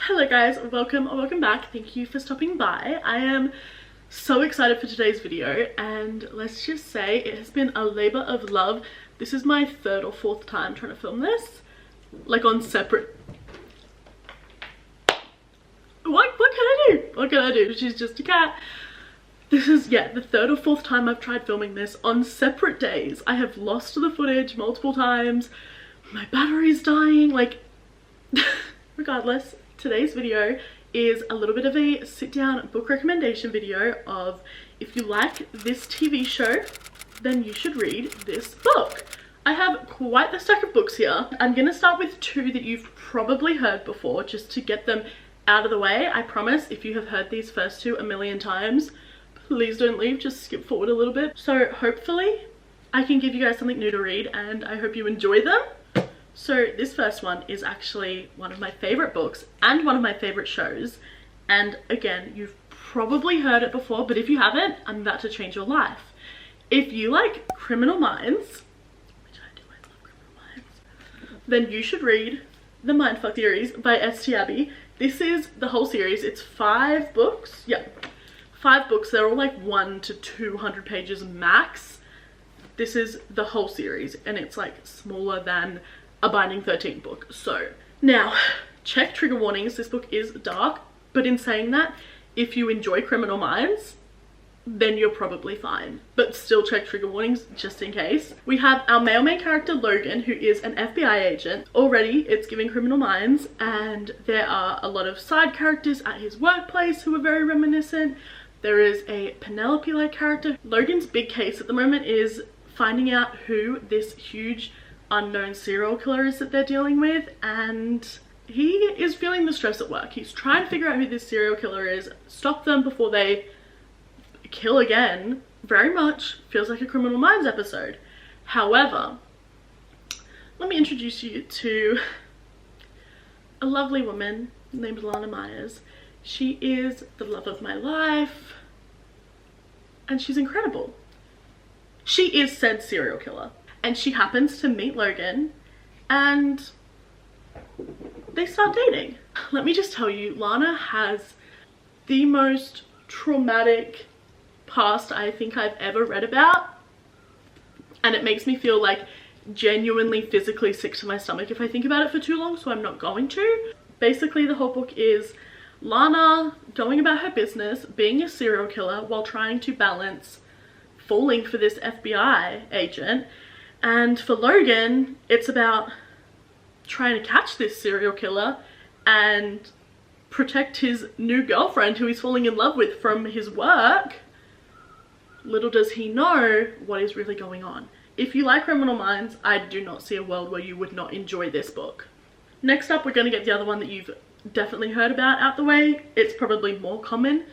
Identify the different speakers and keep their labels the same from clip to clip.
Speaker 1: Hello guys, welcome or welcome back. Thank you for stopping by. I am so excited for today's video, and let's just say it has been a labor of love. This is my third or fourth time trying to film this, like on separate... What can I do? What can I do? She's just a cat. This is, yeah, the third or fourth time I've tried filming this on separate days. I have lost the footage multiple times. My battery's dying, like... Regardless, today's video is a little bit of a sit-down book recommendation video of if you like this TV show, then you should read this book. I have quite the stack of books here. I'm gonna start with two that you've probably heard before, just to get them out of the way. I promise if you have heard these first two a million times, please don't leave, just skip forward a little bit. So hopefully I can give you guys something new to read, and I hope you enjoy them. So this first one is actually one of my favorite books and one of my favorite shows. And again, you've probably heard it before, but if you haven't, I'm about to change your life. If you like Criminal Minds, which I do, I love Criminal Minds, then you should read the Mindfuck series by S.T. Abbey. This is the whole series. It's 5 books. Yeah, 5 books. They're all like 100 to 200 pages max. This is the whole series, and it's like smaller than a Binding 13 book. So now, check trigger warnings. This book is dark, but in saying that, if you enjoy Criminal Minds, then you're probably fine. But still check trigger warnings just in case. We have our male main character Logan, who is an FBI agent. Already it's giving Criminal Minds, and there are a lot of side characters at his workplace who are very reminiscent. There is a Penelope-like character. Logan's big case at the moment is finding out who this huge unknown serial killer is that they're dealing with, and he is feeling the stress at work. He's trying to figure out who this serial killer is, stop them before they kill again. Very much feels like a Criminal Minds episode. However, let me introduce you to a lovely woman named Lana Myers. She is the love of my life, and she's incredible. She is said serial killer. And she happens to meet Logan, and they start dating. Let me just tell you, Lana has the most traumatic past I think I've ever read about. And it makes me feel like genuinely physically sick to my stomach if I think about it for too long, so I'm not going to. Basically, the whole book is Lana going about her business, being a serial killer, while trying to balance falling for this FBI agent. And for Logan, it's about trying to catch this serial killer and protect his new girlfriend who he's falling in love with from his work. Little does he know what is really going on. If you like Criminal Minds, I do not see a world where you would not enjoy this book. Next up, we're going to get the other one that you've definitely heard about out the way. It's probably more common,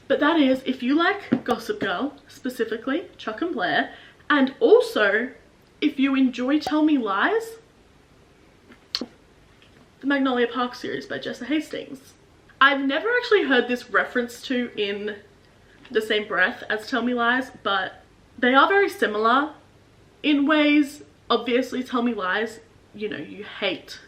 Speaker 1: but that is if you like Gossip Girl, specifically Chuck and Blair, and also if you enjoy Tell Me Lies, the Magnolia Park series by Jessa Hastings. I've never actually heard this reference to in the same breath as Tell Me Lies, but they are very similar in ways. Obviously, Tell Me Lies, you know, you hate,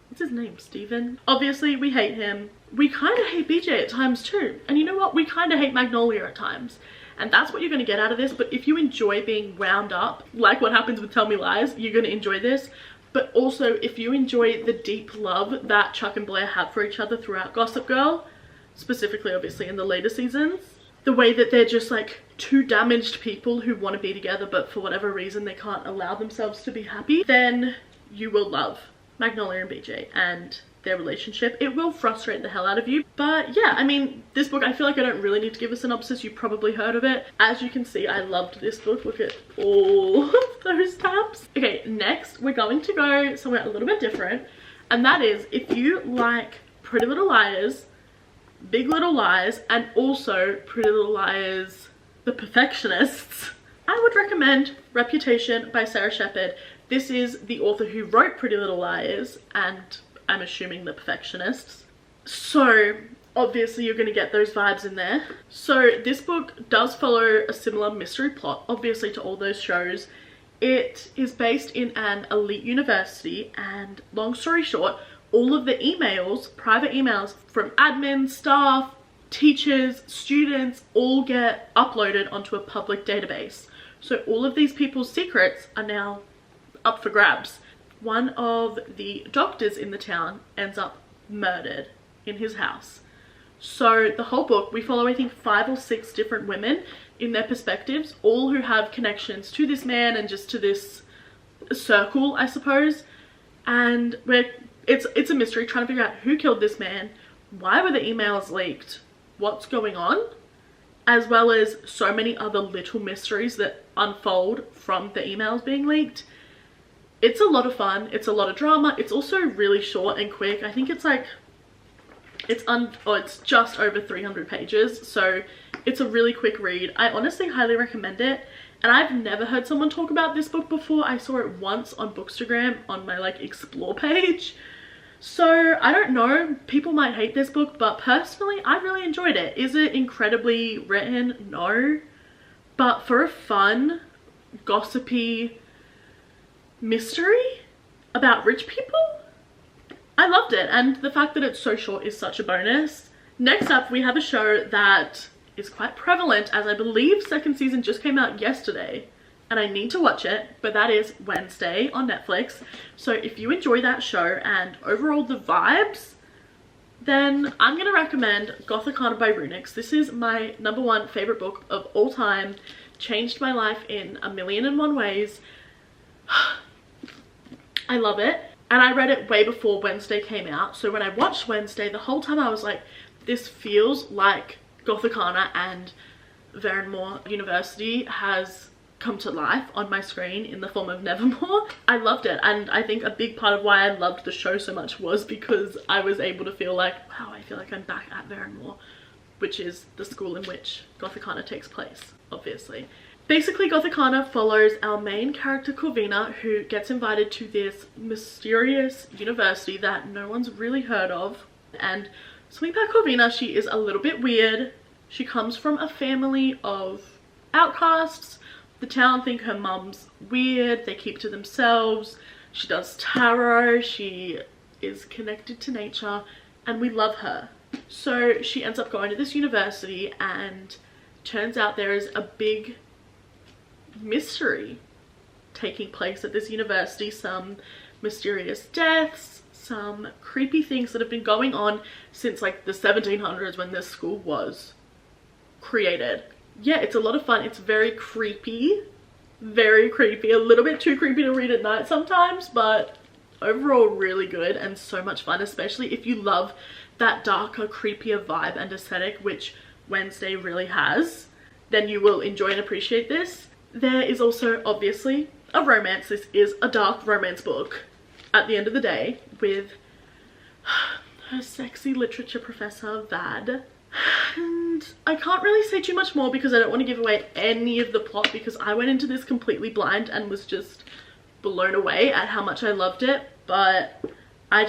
Speaker 1: what's his name, Steven? Obviously, we hate him. We kind of hate BJ at times too. And you know what? We kind of hate Magnolia at times. And that's what you're going to get out of this. But if you enjoy being wound up, like what happens with Tell Me Lies, you're going to enjoy this. But also, if you enjoy the deep love that Chuck and Blair have for each other throughout Gossip Girl, specifically obviously in the later seasons, the way that they're just like two damaged people who want to be together, but for whatever reason they can't allow themselves to be happy, then you will love Magnolia and BJ and their relationship. It will frustrate the hell out of you, but yeah, I mean, this book, I feel like I don't really need to give a synopsis. You probably heard of it. As you can see, I loved this book. Look at all of those tabs. Okay, next we're going to go somewhere a little bit different, and that is if you like Pretty Little Liars, Big Little Lies, and also Pretty Little Liars, The Perfectionists, I would recommend Reputation by Sarah Shepard. This is the author who wrote Pretty Little Liars and I'm assuming The Perfectionists. So obviously you're going to get those vibes in there. So this book does follow a similar mystery plot, obviously, to all those shows. It is based in an elite university, and long story short, all of the emails, private emails from admin, staff, teachers, students, all get uploaded onto a public database. So all of these people's secrets are now up for grabs. One of the doctors in the town ends up murdered in his house. So the whole book, we follow I think 5 or 6 different women in their perspectives, all who have connections to this man and just to this circle, I suppose. And it's a mystery trying to figure out who killed this man, why were the emails leaked, what's going on, as well as so many other little mysteries that unfold from the emails being leaked. It's a lot of fun, it's a lot of drama, it's also really short and quick. I think it's like, it's just over 300 pages, so it's a really quick read. I honestly highly recommend it, and I've never heard someone talk about this book before. I saw it once on bookstagram on my like explore page. So I don't know, people might hate this book, but personally I really enjoyed it. Is it incredibly written? No. But for a fun, gossipy mystery about rich people, I loved it, and the fact that it's so short is such a bonus. Next up, we have a show that is quite prevalent, as I believe second season just came out yesterday, and I need to watch it, but that is Wednesday on Netflix. So if you enjoy that show and overall the vibes, then I'm gonna recommend Gothicana by Runix. This is my #1 favorite book of all time, changed my life in 1,000,001 ways. I love it. And I read it way before Wednesday came out. So when I watched Wednesday, the whole time I was like, this feels like Gothicana and Varenmore University has come to life on my screen in the form of Nevermore. I loved it, and I think a big part of why I loved the show so much was because I was able to feel like, wow, I feel like I'm back at Varenmore, which is the school in which Gothicana takes place, obviously. Basically, Gothicana follows our main character Corvina, who gets invited to this mysterious university that no one's really heard of. And something about Corvina, she is a little bit weird. She comes from a family of outcasts. The town think her mum's weird, they keep to themselves. She does tarot, she is connected to nature, and we love her. So she ends up going to this university, and turns out there is a big mystery taking place at this university. Some mysterious deaths, some creepy things that have been going on since like the 1700s when this school was created. Yeah, it's a lot of fun. It's very creepy, a little bit too creepy to read at night sometimes, but overall really good and so much fun, especially if you love that darker, creepier vibe and aesthetic, which Wednesday really has. Then you will enjoy and appreciate this. There is also obviously a romance. This is a dark romance book at the end of the day, with her sexy literature professor Vad. And I can't really say too much more because I don't want to give away any of the plot, because I went into this completely blind and was just blown away at how much I loved it. But I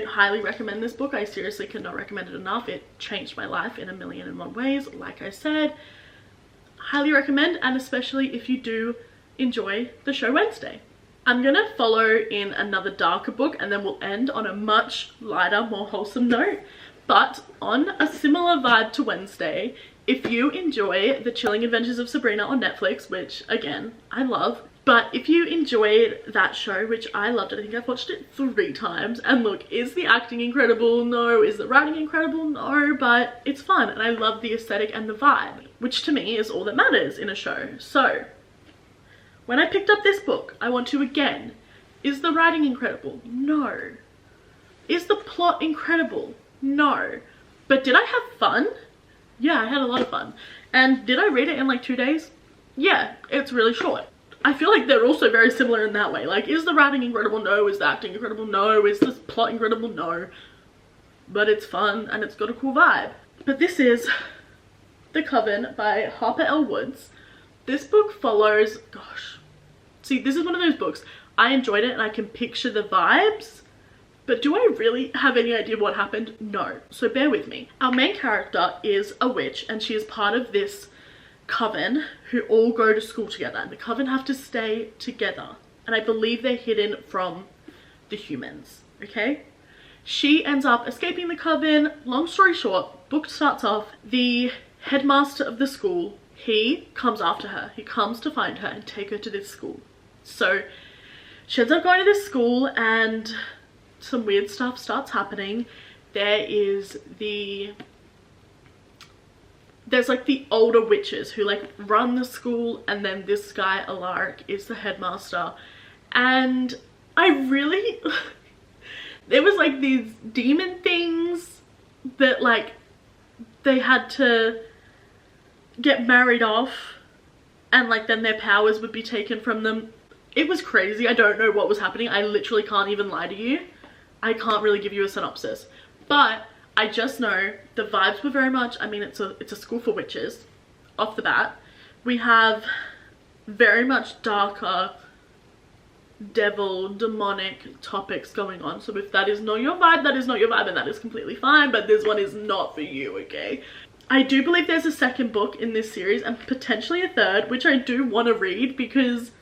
Speaker 1: highly recommend this book. I seriously cannot recommend it enough. It changed my life in 1,000,001 ways, like I said. Highly recommend, and especially if you do enjoy the show Wednesday. I'm gonna follow in another darker book, and then we'll end on a much lighter, more wholesome note. But on a similar vibe to Wednesday, if you enjoy The Chilling Adventures of Sabrina on Netflix, which again, I love, but if you enjoyed that show, which I loved it, I think I've watched it 3 times, and look, is the acting incredible? No. Is the writing incredible? No, but it's fun, and I love the aesthetic and the vibe, which to me is all that matters in a show. So when I picked up this book, I want to again, is the writing incredible? No. Is the plot incredible? No. But did I have fun? Yeah, I had a lot of fun. And did I read it in like 2 days? Yeah, it's really short. I feel like they're also very similar in that way. Like, is the writing incredible? No. Is the acting incredible? No. Is the plot incredible? No. But it's fun and it's got a cool vibe. But this is The Coven by Harper L. Woods. This book follows, gosh, see, this is one of those books, I enjoyed it and I can picture the vibes, but do I really have any idea what happened? No. So bear with me. Our main character is a witch, and she is part of this coven who all go to school together, and the coven have to stay together, and I believe they're hidden from the humans, okay? She ends up escaping the coven. Long story short, book starts off, the headmaster of the school, he comes after her. He comes to find her and take her to this school. So she ends up going to this school and some weird stuff starts happening. There's like the older witches who like run the school, and then this guy Alaric is the headmaster. And I really there was like these demon things that like they had to get married off, and like then their powers would be taken from them. It was crazy. I don't know what was happening. I literally can't even lie to you. I can't really give you a synopsis, but I just know the vibes were very much, I mean, it's a school for witches off the bat. We have very much darker devil, demonic topics going on. So if that is not your vibe, that is not your vibe, and that is completely fine, but this one is not for you, okay? I do believe there's a second book in this series and potentially a third, which I do want to read because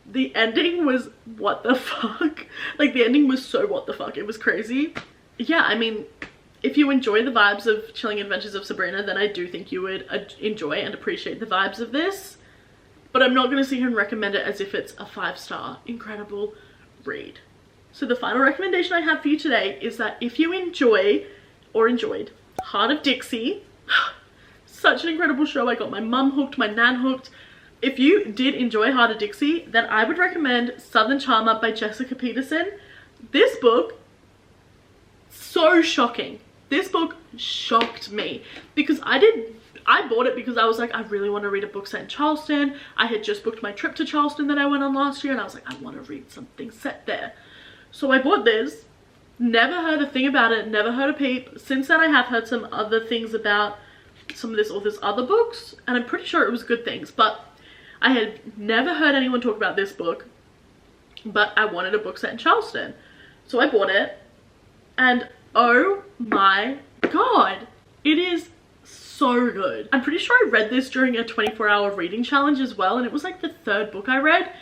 Speaker 1: the ending was what the fuck. Like the ending was so what the fuck. It was crazy. Yeah, I mean, if you enjoy the vibes of Chilling Adventures of Sabrina, then I do think you would enjoy and appreciate the vibes of this. But I'm not going to sit here and recommend it as if it's a 5-star incredible read. So the final recommendation I have for you today is that if you enjoyed Hart of Dixie, such an incredible show. I got my mum hooked, my nan hooked. If you did enjoy Hart of Dixie, then I would recommend Southern Charmer by Jessica Peterson. This book, so shocking. This book shocked me because I bought it because I was like, I really want to read a book set in Charleston. I had just booked my trip to Charleston that I went on last year, and I was like, I want to read something set there. So I bought this, never heard a thing about it, never heard a peep. Since then I have heard some other things about some of this author's other books, and I'm pretty sure it was good things, but I had never heard anyone talk about this book, but I wanted a book set in Charleston. So I bought it, and oh my god, it is so good. I'm pretty sure I read this during a 24-hour reading challenge as well, and it was like the 3rd book I read.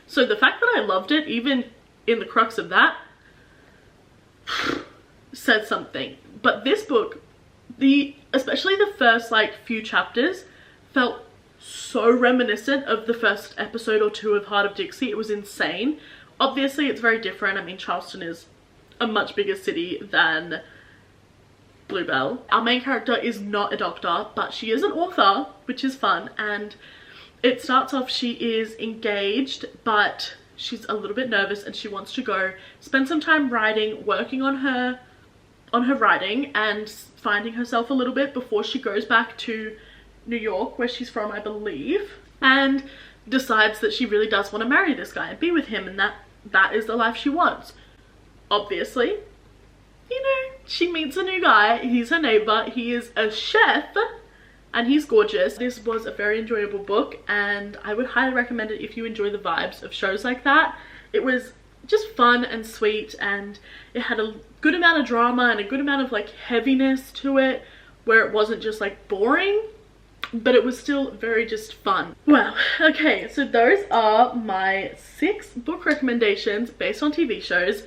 Speaker 1: So the fact that I loved it, even in the crux of that, said something. But this book, especially the first like few chapters, felt so reminiscent of the first episode or 2 of Hart of Dixie. It was insane. Obviously it's very different. I mean, Charleston is a much bigger city than Bluebell. Our main character is not a doctor, but she is an author, which is fun. And it starts off, she is engaged, but she's a little bit nervous and she wants to go spend some time writing, working on her writing and finding herself a little bit before she goes back to New York, where she's from, I believe, and decides that she really does want to marry this guy and be with him, and that is the life she wants. Obviously, you know, she meets a new guy. He's her neighbor. He is a chef and he's gorgeous. This was a very enjoyable book, and I would highly recommend it if you enjoy the vibes of shows like that. It was just fun and sweet, and it had a good amount of drama and a good amount of like heaviness to it, where it wasn't just like boring, but it was still very just fun. Well, okay, so those are my 6 book recommendations based on TV shows.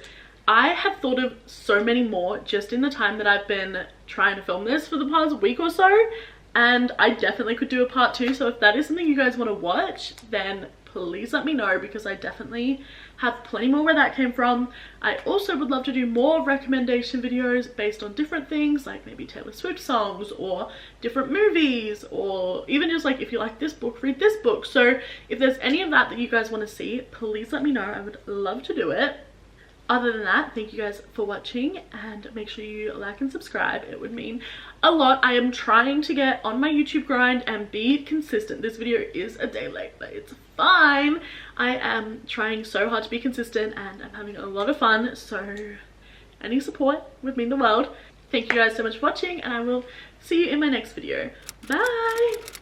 Speaker 1: I have thought of so many more just in the time that I've been trying to film this for the past week or so, and I definitely could do a part 2. So if that is something you guys want to watch, then please let me know, because I definitely have plenty more where that came from. I also would love to do more recommendation videos based on different things, like maybe Taylor Swift songs or different movies, or even just like if you like this book, read this book. So if there's any of that you guys want to see, please let me know. I would love to do it. Other than that, thank you guys for watching, and make sure you like and subscribe. It would mean a lot. I am trying to get on my YouTube grind and be consistent. This video is a day late, but it's fine. I am trying so hard to be consistent, and I'm having a lot of fun, so any support would mean the world. Thank you guys so much for watching, and I will see you in my next video. Bye!